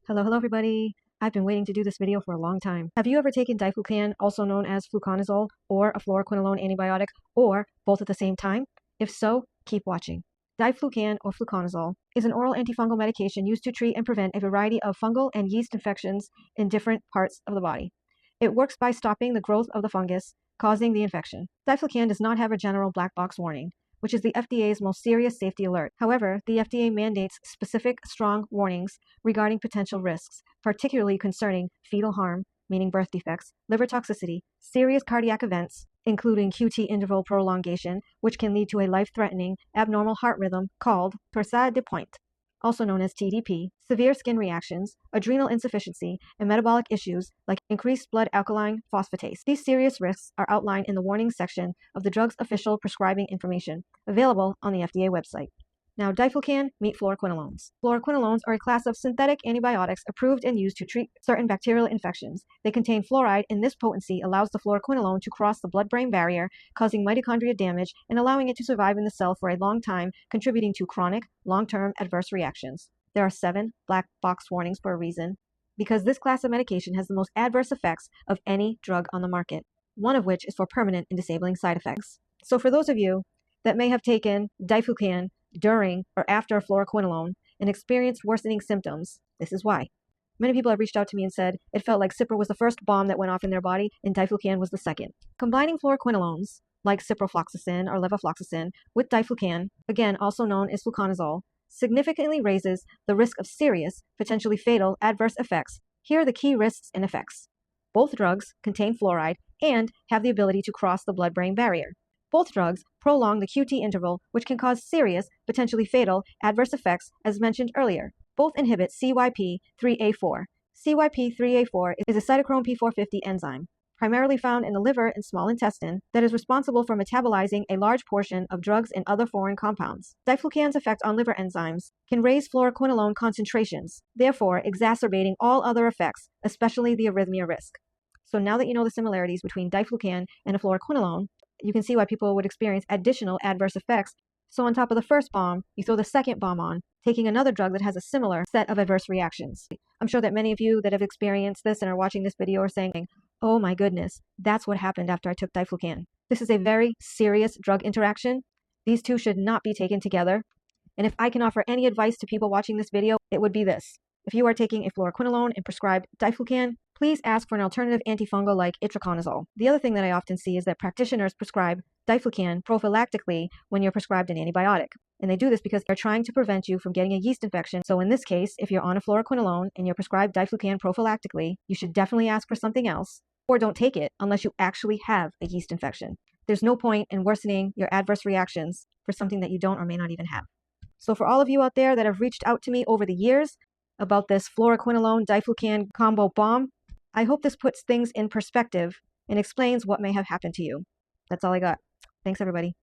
Hello everybody. I've been waiting to do this video for a long time. Have you ever taken diflucan, also known as fluconazole, or a fluoroquinolone antibiotic, or both at the same time? If so, keep watching. Diflucan, or fluconazole, is an oral antifungal medication used to treat and prevent a variety of fungal and yeast infections in different parts of the body. It works by stopping the growth of the fungus, causing the infection. Diflucan does not have a general black box warning, which is the FDA's most serious safety alert. However, the FDA mandates specific, strong warnings regarding potential risks, particularly concerning fetal harm, meaning birth defects, liver toxicity, serious cardiac events, including QT interval prolongation, which can lead to a life-threatening abnormal heart rhythm called torsade de pointe, also known as TDP, severe skin reactions, adrenal insufficiency, and metabolic issues like increased blood alkaline phosphatase. These serious risks are outlined in the warnings section of the drug's official prescribing information, available on the FDA website. Now, diflucan meet fluoroquinolones. Fluoroquinolones are a class of synthetic antibiotics approved and used to treat certain bacterial infections. They contain fluoride, and this potency allows the fluoroquinolone to cross the blood-brain barrier, causing mitochondria damage and allowing it to survive in the cell for a long time, contributing to chronic, long-term adverse reactions. There are 7 black box warnings for a reason, because this class of medication has the most adverse effects of any drug on the market, one of which is for permanent and disabling side effects. So for those of you that may have taken diflucan during or after a fluoroquinolone and experienced worsening symptoms, this is why. Many people have reached out to me and said it felt like Cipro was the first bomb that went off in their body and diflucan was the second. Combining fluoroquinolones, like ciprofloxacin or levofloxacin, with diflucan, again also known as fluconazole, significantly raises the risk of serious, potentially fatal adverse effects. Here are the key risks and effects. Both drugs contain fluoride and have the ability to cross the blood-brain barrier. Both drugs prolong the QT interval, which can cause serious, potentially fatal, adverse effects, as mentioned earlier. Both inhibit CYP3A4. CYP3A4 is a cytochrome P450 enzyme, primarily found in the liver and small intestine, that is responsible for metabolizing a large portion of drugs and other foreign compounds. Diflucan's effect on liver enzymes can raise fluoroquinolone concentrations, therefore exacerbating all other effects, especially the arrhythmia risk. So now that you know the similarities between diflucan and a fluoroquinolone, you can see why people would experience additional adverse effects. So on top of the first bomb, you throw the second bomb on, taking another drug that has a similar set of adverse reactions. I'm sure that many of you that have experienced this and are watching this video are saying, oh my goodness, that's what happened after I took diflucan. This is a very serious drug interaction. These two should not be taken together. And if I can offer any advice to people watching this video, it would be this. If you are taking a fluoroquinolone and prescribed diflucan, please ask for an alternative antifungal like itraconazole. The other thing that I often see is that practitioners prescribe diflucan prophylactically when you're prescribed an antibiotic. And they do this because they're trying to prevent you from getting a yeast infection. So in this case, if you're on a fluoroquinolone and you're prescribed diflucan prophylactically, you should definitely ask for something else, or don't take it unless you actually have a yeast infection. There's no point in worsening your adverse reactions for something that you don't or may not even have. So for all of you out there that have reached out to me over the years about this fluoroquinolone diflucan combo bomb, I hope this puts things in perspective and explains what may have happened to you. That's all I got. Thanks, everybody.